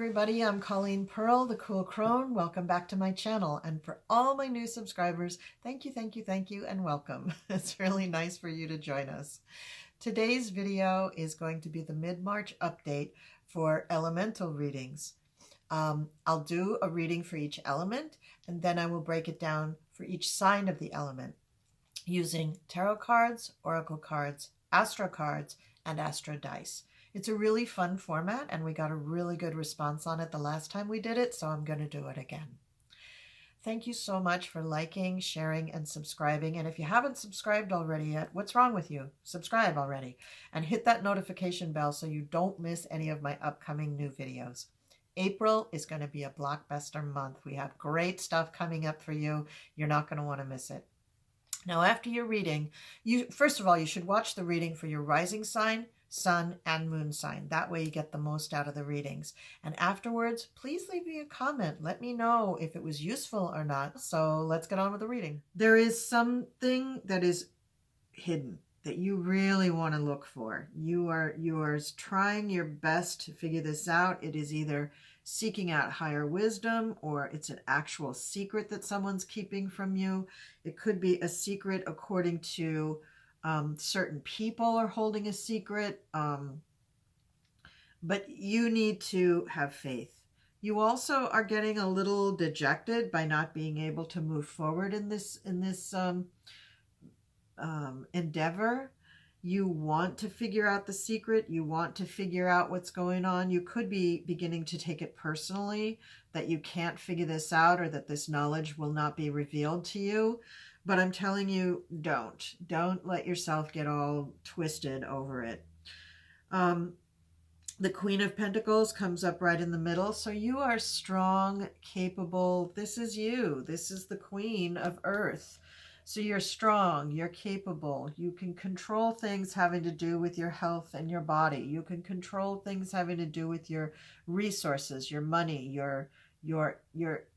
everybody, I'm Colleen Pearl, the Cool Crone. Welcome back to my channel. And for all my new subscribers, thank you, thank you, thank you, and welcome. It's really nice for you to join us. Today's video is going to be the mid-March update for elemental readings. I'll do a reading for each element, and then I will break it down for each sign of the element using tarot cards, oracle cards, astro cards, and astro dice. It's a really fun format, and we got a really good response on it the last time we did it, so I'm going to do it again. Thank you so much for liking, sharing, and subscribing. And if you haven't subscribed already yet, what's wrong with you? Subscribe already and hit that notification bell so you don't miss any of my upcoming new videos. April is going to be a blockbuster month. We have great stuff coming up for you. You're not going to want to miss it. Now, after your reading, first of all, you should watch the reading for your rising sign, sun, and moon sign. That way you get the most out of the readings. And afterwards, please leave me a comment. Let me know if it was useful or not. So let's get on with the reading. There is something that is hidden that you really want to look for. You are trying your best to figure this out. It is either seeking out higher wisdom, or it's an actual secret that someone's keeping from you. It could be a secret according to certain people are holding a secret, but you need to have faith. You also are getting a little dejected by not being able to move forward in this endeavor. You want to figure out the secret. You want to figure out what's going on. You could be beginning to take it personally that you can't figure this out, or that this knowledge will not be revealed to you. But I'm telling you, don't let yourself get all twisted over it. The Queen of Pentacles comes up right in the middle. So you are strong, capable. This is you. This is the Queen of Earth. So you're strong, you're capable, you can control things having to do with your health and your body. You can control things having to do with your resources, your money, your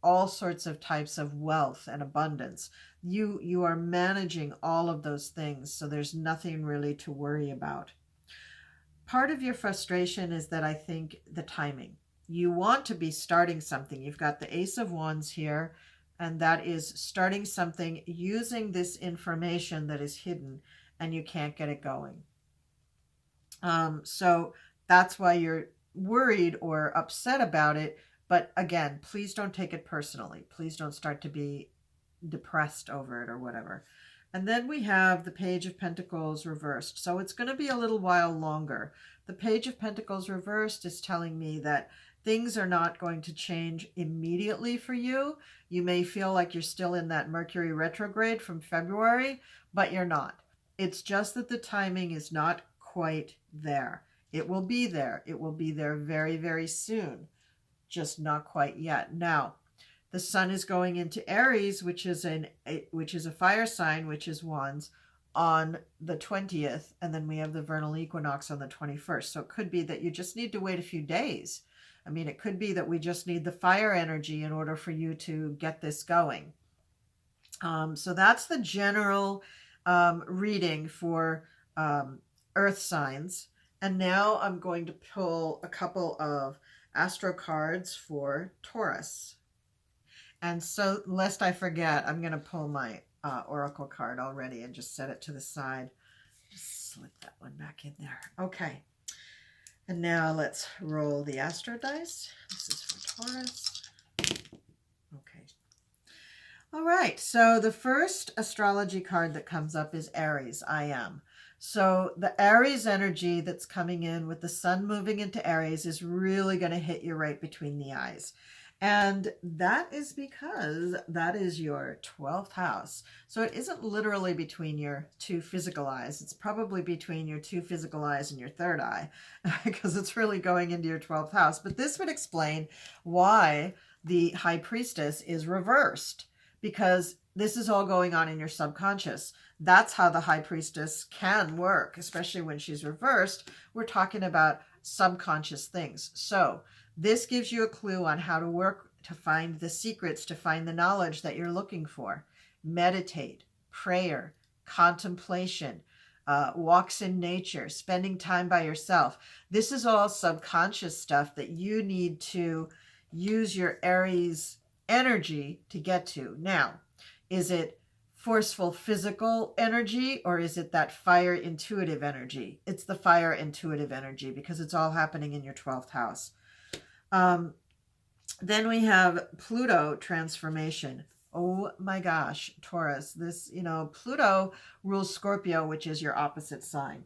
all sorts of types of wealth and abundance. You are managing all of those things, so there's nothing really to worry about. Part of your frustration is that I think the timing. You want to be starting something. You've got the Ace of Wands here, and that is starting something using this information that is hidden, and you can't get it going. So that's why you're worried or upset about it. But again, please don't take it personally. Please don't start to be depressed over it or whatever. And then we have the Page of Pentacles reversed. So it's going to be a little while longer. The Page of Pentacles reversed is telling me that things are not going to change immediately for you. You may feel like you're still in that Mercury retrograde from February, but you're not. It's just that the timing is not quite there. It will be there. It will be there very, very soon, just not quite yet. Now, the sun is going into Aries, which is a fire sign, which is Wands, on the 20th, and then we have the vernal equinox on the 21st. So it could be that you just need to wait a few days. I mean, it could be that we just need the fire energy in order for you to get this going. So that's the general reading for earth signs. And now I'm going to pull a couple of astro cards for Taurus. And so, lest I forget, I'm going to pull my oracle card already and just set it to the side. Just slip that one back in there. Okay. And now let's roll the astro dice. This is for Taurus. Okay. All right. So the first astrology card that comes up is Aries. I am. So the Aries energy that's coming in with the sun moving into Aries is really going to hit you right between the eyes. And that is because that is your 12th house. So it isn't literally between your two physical eyes. It's probably between your two physical eyes and your third eye, because it's really going into your 12th house. But this would explain why the High Priestess is reversed, because this is all going on in your subconscious. That's how the High Priestess can work, especially when she's reversed. We're talking about subconscious things. So this gives you a clue on how to work to find the secrets, to find the knowledge that you're looking for. Meditate, prayer, contemplation, walks in nature, spending time by yourself. This is all subconscious stuff that you need to use your Aries energy to get to. Now, is it forceful physical energy, or is it that fire intuitive energy? It's the fire intuitive energy, because it's all happening in your 12th house. Then we have Pluto transformation. Oh my gosh, Taurus, this, Pluto rules Scorpio, which is your opposite sign.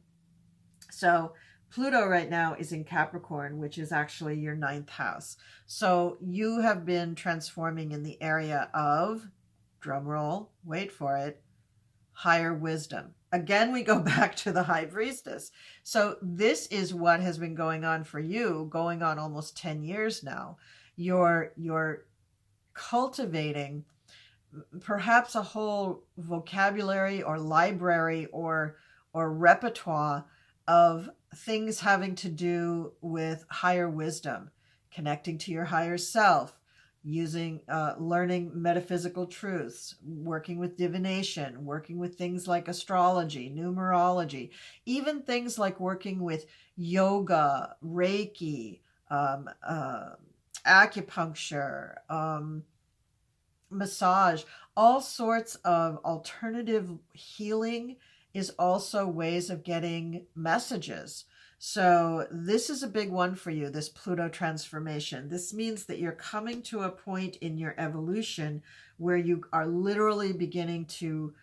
So Pluto right now is in Capricorn, which is actually your 9th house. So you have been transforming in the area of, drum roll, wait for it, higher wisdom. Again, we go back to the High Priestess. So this is what has been going on for you, going on almost 10 years now. You're cultivating perhaps a whole vocabulary or library or repertoire of things having to do with higher wisdom, connecting to your higher self, using learning metaphysical truths, working with divination, working with things like astrology, numerology, even things like working with yoga, Reiki, acupuncture, massage, all sorts of alternative healing is also ways of getting messages. So this is a big one for you, this Pluto transformation. This means that you're coming to a point in your evolution where you are literally beginning to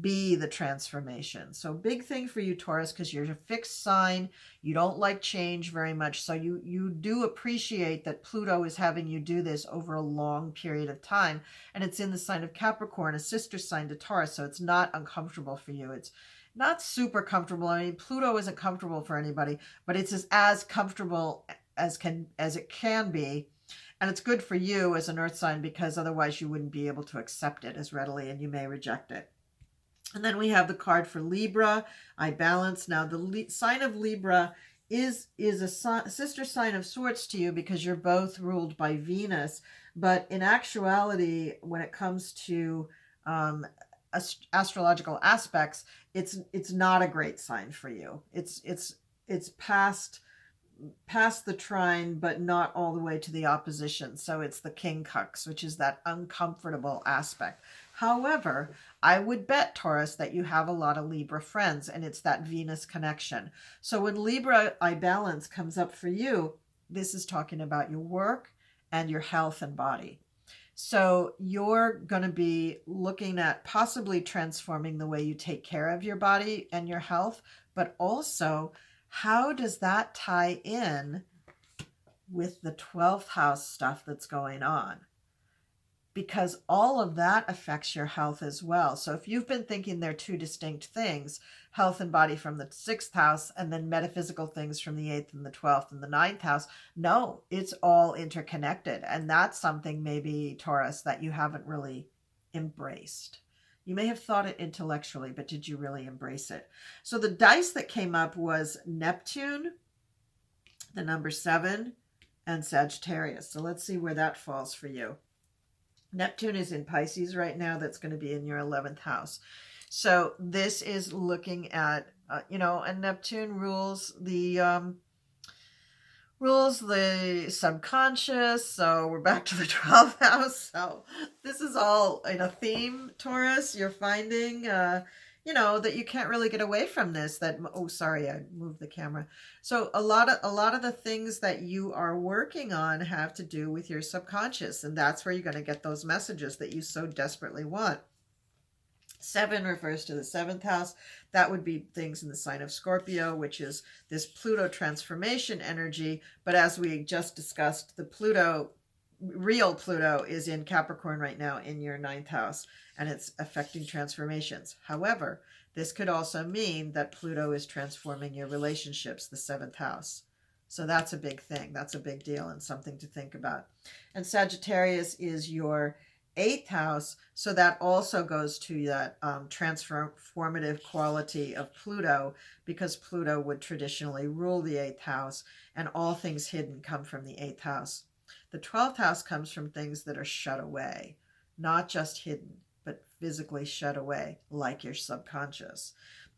be the transformation. So big thing for you, Taurus, because you're a fixed sign. You don't like change very much. So you do appreciate that Pluto is having you do this over a long period of time. And it's in the sign of Capricorn, a sister sign to Taurus. So it's not uncomfortable for you. It's not super comfortable. I mean, Pluto isn't comfortable for anybody, but it's as comfortable as it can be. And it's good for you as an earth sign, because otherwise you wouldn't be able to accept it as readily and you may reject it. And then we have the card for Libra, I balance. Now the sign of Libra is a sister sign of sorts to you, because you're both ruled by Venus. But in actuality, when it comes to astrological aspects, it's not a great sign for you. It's past the trine, but not all the way to the opposition. So it's the king-cux, which is that uncomfortable aspect. However, I would bet, Taurus, that you have a lot of Libra friends, and it's that Venus connection. So when Libra I balance comes up for you, this is talking about your work and your health and body. So you're going to be looking at possibly transforming the way you take care of your body and your health, but also how does that tie in with the 12th house stuff that's going on? Because all of that affects your health as well. So if you've been thinking they're two distinct things, health and body from the 6th house, and then metaphysical things from the 8th and the 12th and the 9th house, no, it's all interconnected. And that's something maybe, Taurus, that you haven't really embraced. You may have thought it intellectually, but did you really embrace it? So the dice that came up was Neptune, the number 7, and Sagittarius. So let's see where that falls for you. Neptune is in Pisces right now. That's going to be in your 11th house. So this is looking at, and Neptune rules the subconscious. So we're back to the 12th house. So this is all in a theme, Taurus. You're finding, that you can't really get away from this. Oh, sorry, I moved the camera. So a lot of the things that you are working on have to do with your subconscious, and that's where you're going to get those messages that you so desperately want. 7 refers to the 7th house. That would be things in the sign of Scorpio, which is this Pluto transformation energy. But as we just discussed, the real Pluto is in Capricorn right now in your 9th house, and it's affecting transformations. However, this could also mean that Pluto is transforming your relationships, the 7th house. So that's a big thing. That's a big deal and something to think about. And Sagittarius is your 8th house, so that also goes to that transformative quality of Pluto, because Pluto would traditionally rule the 8th house, and all things hidden come from the 8th house. The 12th house comes from things that are shut away, not just hidden, but physically shut away, like your subconscious.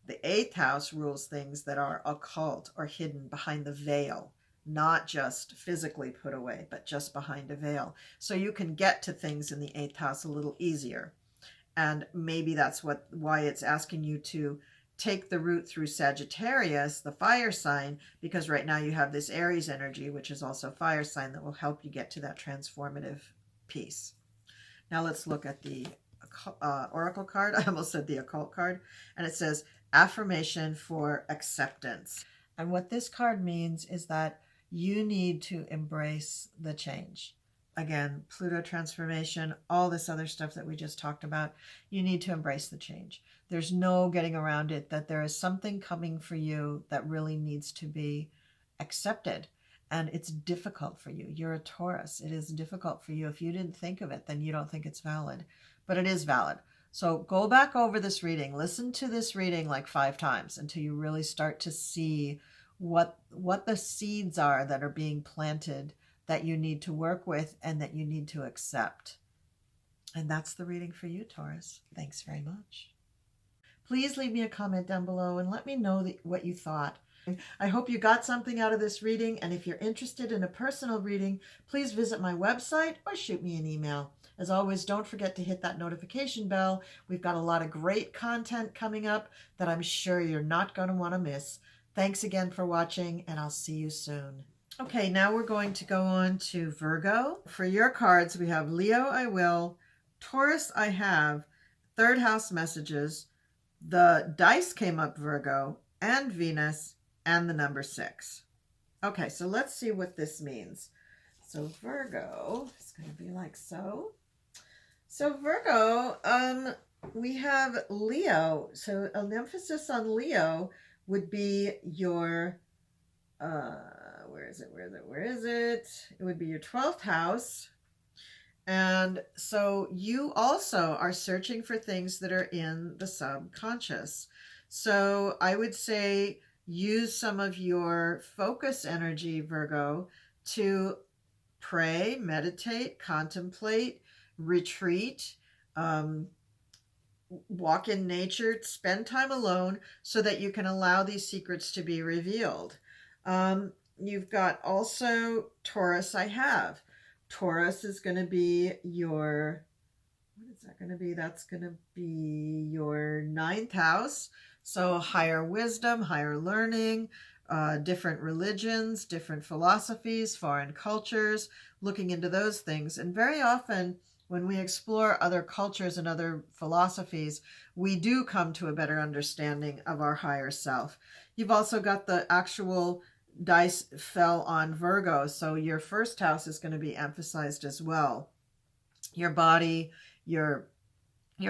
The eighth house rules things that are occult or hidden behind the veil, not just physically put away, but just behind a veil. So you can get to things in the eighth house a little easier. And maybe that's why it's asking you to take the route through Sagittarius, the fire sign, because right now you have this Aries energy, which is also fire sign, that will help you get to that transformative piece. Now let's look at the oracle card. I almost said the occult card. And it says affirmation for acceptance. And what this card means is that you need to embrace the change. Again, Pluto transformation, all this other stuff that we just talked about, you need to embrace the change. There's no getting around it, that there is something coming for you that really needs to be accepted. And it's difficult for you. You're a Taurus. It is difficult for you. If you didn't think of it, then you don't think it's valid. But it is valid. So go back over this reading. Listen to this reading like 5 times until you really start to see what the seeds are that are being planted that you need to work with and that you need to accept. And that's the reading for you, Taurus. Thanks very much. Please leave me a comment down below and let me know what you thought. I hope you got something out of this reading, and if you're interested in a personal reading, please visit my website or shoot me an email. As always, don't forget to hit that notification bell. We've got a lot of great content coming up that I'm sure you're not going to want to miss. Thanks again for watching, and I'll see you soon. Okay, now we're going to go on to Virgo. For your cards, we have Leo, I will, Taurus, I have, third house messages, the dice came up Virgo, and Venus, and the number 6. Okay, so let's see what this means. So Virgo is going to be like so. So Virgo, we have Leo. So an emphasis on Leo would be your, where is it? It would be your 12th house. And so you also are searching for things that are in the subconscious. So I would say use some of your focus energy, Virgo, to pray, meditate, contemplate, retreat, walk in nature, spend time alone so that you can allow these secrets to be revealed. You've got also Taurus, I have. Taurus is going to be your, what is that going to be? That's going to be your 9th house. So higher wisdom, higher learning, different religions, different philosophies, foreign cultures, looking into those things. And very often when we explore other cultures and other philosophies, we do come to a better understanding of our higher self. You've also got the actual dice fell on Virgo, so your first house is going to be emphasized as well. Your body, your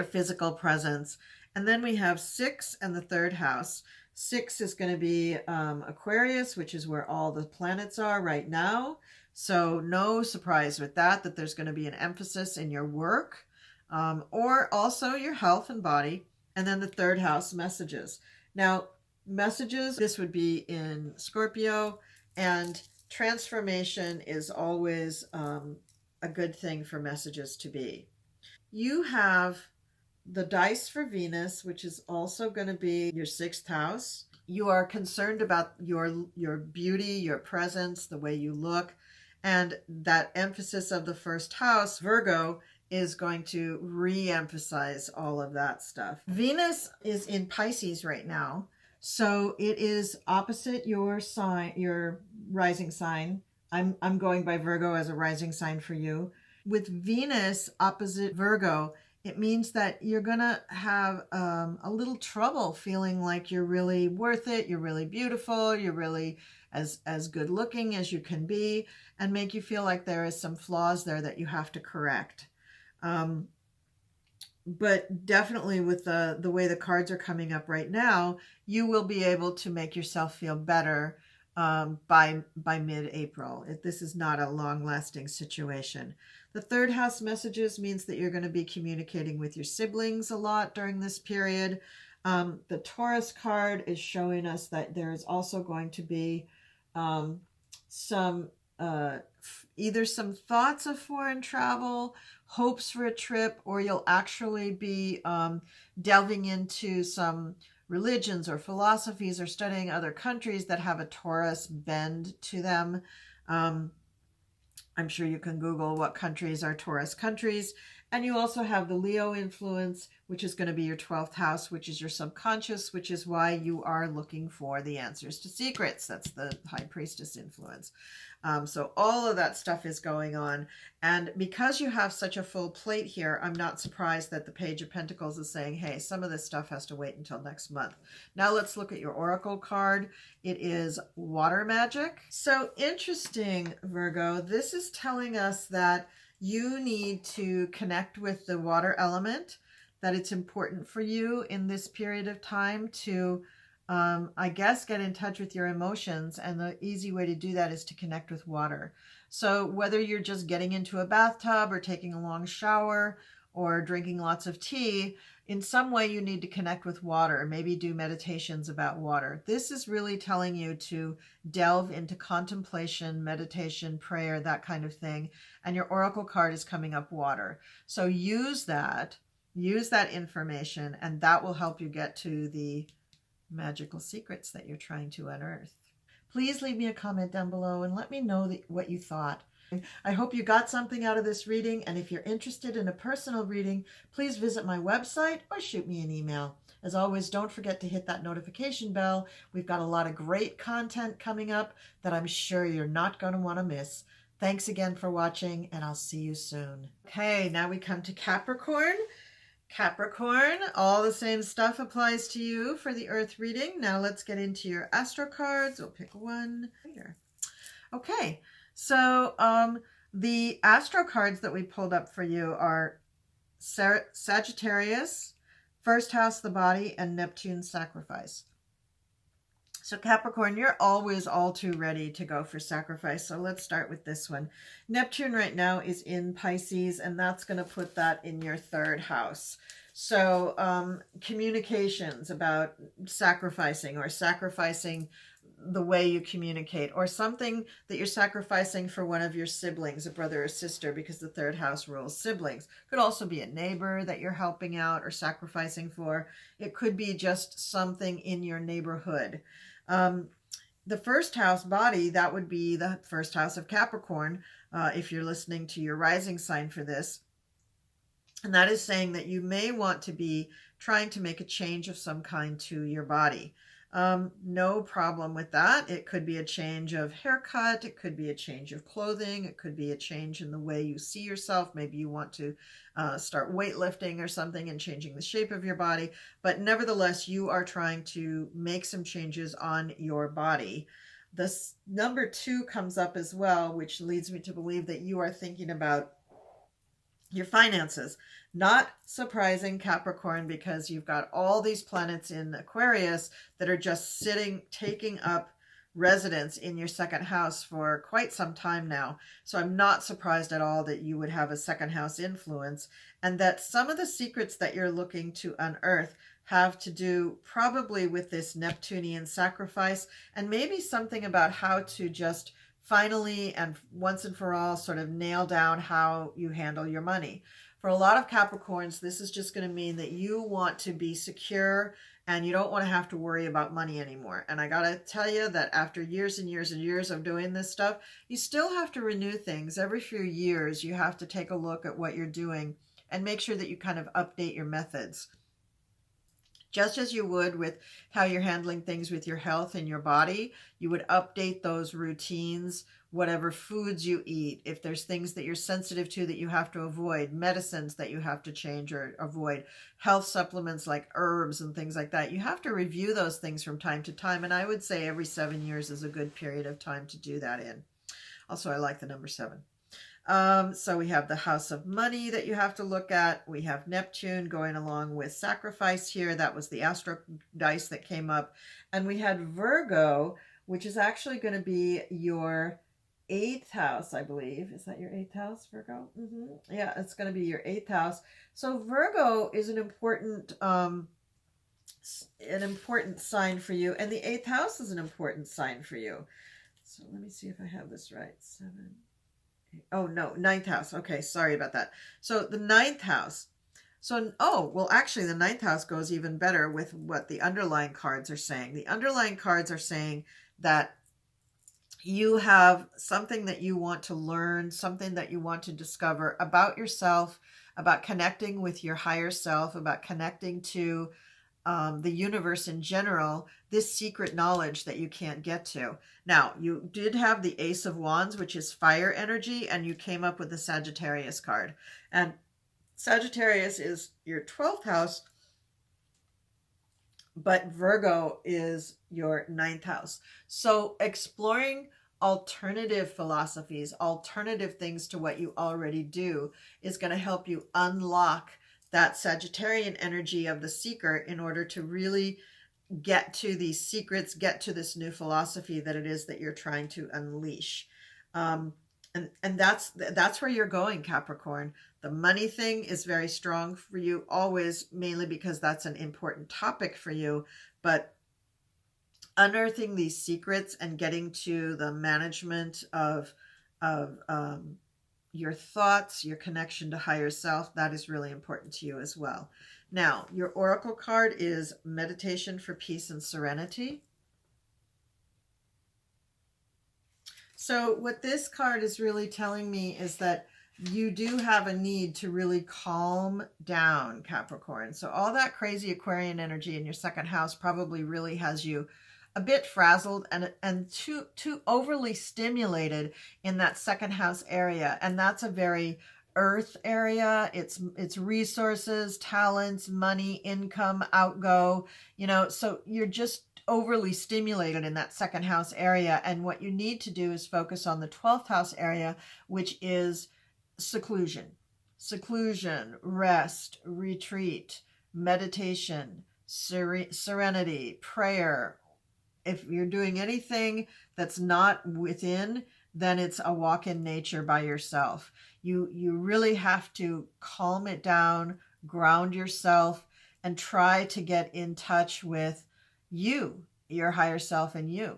physical presence. And then we have 6 and the 3rd house. 6 is going to be Aquarius, which is where all the planets are right now. So no surprise with that there's going to be an emphasis in your work or also your health and body. And then the 3rd house, messages. Now, messages, this would be in Scorpio, and transformation is always a good thing for messages to be. You have the dice for Venus, which is also going to be your 6th house. You are concerned about your beauty, your presence, the way you look, and that emphasis of the 1st house, Virgo, is going to re-emphasize all of that stuff. Venus is in Pisces right now. So it is opposite your sign, your rising sign. I'm going by Virgo as a rising sign for you. With Venus opposite Virgo, it means that you're going to have a little trouble feeling like you're really worth it, you're really beautiful, you're really as good looking as you can be, and make you feel like there is some flaws there that you have to correct. But definitely with the way the cards are coming up right now, you will be able to make yourself feel better by mid-April. This is not a long-lasting situation. The 3rd house messages means that you're going to be communicating with your siblings a lot during this period. The Taurus card is showing us that there is also going to be some either some thoughts of foreign travel, hopes for a trip, or you'll actually be delving into some religions or philosophies or studying other countries that have a Taurus bend to them. I'm sure you can Google what countries are Taurus countries. And you also have the Leo influence, which is going to be your 12th house, which is your subconscious, which is why you are looking for the answers to secrets. That's the High Priestess influence. So all of that stuff is going on. And because you have such a full plate here, I'm not surprised that the Page of Pentacles is saying, hey, some of this stuff has to wait until next month. Now let's look at your Oracle card. It is water magic. So interesting, Virgo. This is telling us that you need to connect with the water element, that it's important for you in this period of time to I guess, get in touch with your emotions. And the easy way to do that is to connect with water. So whether you're just getting into a bathtub or taking a long shower or drinking lots of tea, in some way you need to connect with water, maybe do meditations about water. This is really telling you to delve into contemplation, meditation, prayer, that kind of thing. And your Oracle card is coming up water. So use that information, and that will help you get to the magical secrets that you're trying to unearth. Please leave me a comment down below and let me know what you thought. I hope you got something out of this reading, and if you're interested in a personal reading, please visit my website or shoot me an email. As always, don't forget to hit that notification bell. We've got a lot of great content coming up that I'm sure you're not going to want to miss. Thanks again for watching, and I'll see you soon. Okay, now we come to Capricorn. Capricorn, all the same stuff applies to you for the Earth reading. Now let's get into your astro cards. We'll pick one here. Okay, so the astro cards that we pulled up for you are Sagittarius, first house, the body, and Neptune, sacrifice. So Capricorn, you're always all too ready to go for sacrifice. So let's start with this one. Neptune right now is in Pisces, and that's going to put that in your third house. So communications about sacrificing, or sacrificing the way you communicate, or something that you're sacrificing for one of your siblings, a brother or sister, because the third house rules siblings. Could also be a neighbor that you're helping out or sacrificing for. It could be just something in your neighborhood. The first house body, that would be the first house of Capricorn, if you're listening to your rising sign for this. And that is saying that you may want to be trying to make a change of some kind to your body. No problem with that. It could be a change of haircut. It could be a change of clothing. It could be a change in the way you see yourself. Maybe you want to start weightlifting or something and changing the shape of your body. But nevertheless, you are trying to make some changes on your body. This number 2 comes up as well, which leads me to believe that you are thinking about your finances. Not surprising, Capricorn, because you've got all these planets in Aquarius that are just sitting, taking up residence in your second house for quite some time now. So I'm not surprised at all that you would have a second house influence, and that some of the secrets that you're looking to unearth have to do probably with this Neptunian sacrifice, and maybe something about how to just finally and once and for all sort of nail down how you handle your money. For a lot of Capricorns, this is just going to mean that you want to be secure and you don't want to have to worry about money anymore. And I got to tell you that after years and years and years of doing this stuff, you still have to renew things. Every few years, you have to take a look at what you're doing and make sure that you kind of update your methods. Just as you would with how you're handling things with your health and your body, you would update those routines, whatever foods you eat, if there's things that you're sensitive to that you have to avoid, medicines that you have to change or avoid, health supplements like herbs and things like that. You have to review those things from time to time, and I would say every 7 years is a good period of time to do that in. Also, I like the number 7. So we have the house of money that you have to look at. We have Neptune going along with sacrifice here. That was the astro dice that came up. And we had Virgo, which is actually going to be your 8th house, I believe. Is that your 8th house, Virgo? Yeah, it's going to be your 8th house. So Virgo is an important sign for you. And the 8th house is an important sign for you. So let me see if I have this right. 7... Oh, no, 9th house. Okay, sorry about that. So the 9th house, So, oh, well, actually, the ninth house goes even better with what the underlying cards are saying. The underlying cards are saying that you have something that you want to learn, something that you want to discover about yourself, about connecting with your higher self, about connecting to the universe in general, this secret knowledge that you can't get to. Now, you did have the Ace of Wands, which is fire energy, and you came up with the Sagittarius card. And Sagittarius is your 12th house, but Virgo is your ninth house. So exploring alternative philosophies, alternative things to what you already do is going to help you unlock that Sagittarian energy of the seeker in order to really get to these secrets, get to this new philosophy that it is that you're trying to unleash. And that's where you're going, Capricorn. The money thing is very strong for you always, mainly because that's an important topic for you. But unearthing these secrets and getting to the management of your thoughts, your connection to higher self, that is really important to you as well. Now, your oracle card is meditation for peace and serenity. So what this card is really telling me is that you do have a need to really calm down, Capricorn. So all that crazy Aquarian energy in your second house probably really has you a bit frazzled and too overly stimulated in that second house area. And that's a very earth area. It's resources, talents, money, income, outgo, so you're just overly stimulated in that second house area. And what you need to do is focus on the 12th house area, which is seclusion, rest, retreat, meditation, serenity, prayer. If you're doing anything that's not within, then it's a walk in nature by yourself. You really have to calm it down, ground yourself, and try to get in touch with you, your higher self, and you.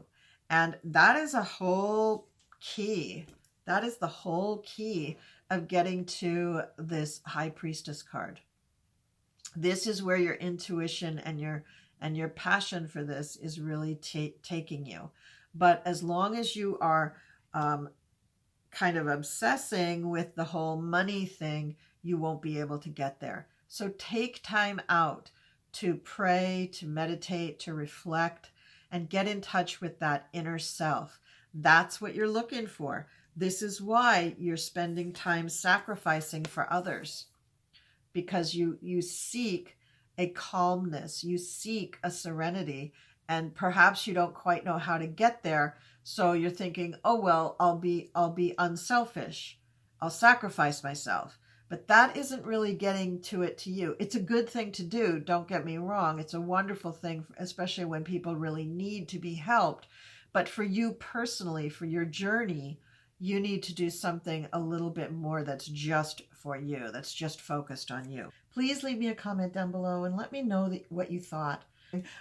And that is a whole key. That is the whole key of getting to this High Priestess card. This is where your intuition and your passion for this is really taking you. But as long as you are kind of obsessing with the whole money thing, you won't be able to get there. So take time out to pray, to meditate, to reflect, and get in touch with that inner self. That's what you're looking for. This is why you're spending time sacrificing for others, because you seek a calmness, you seek a serenity, and perhaps you don't quite know how to get there. So you're thinking, oh, well, I'll be unselfish. I'll sacrifice myself. But that isn't really getting to it to you. It's a good thing to do. Don't get me wrong. It's a wonderful thing, especially when people really need to be helped. But for you personally, for your journey, you need to do something a little bit more that's just for you, that's just focused on you. Please leave me a comment down below and let me know what you thought.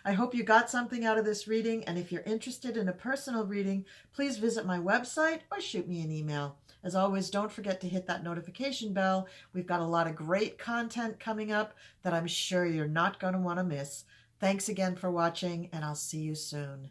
I hope you got something out of this reading, and if you're interested in a personal reading, please visit my website or shoot me an email. As always, don't forget to hit that notification bell. We've got a lot of great content coming up that I'm sure you're not going to want to miss. Thanks again for watching, and I'll see you soon.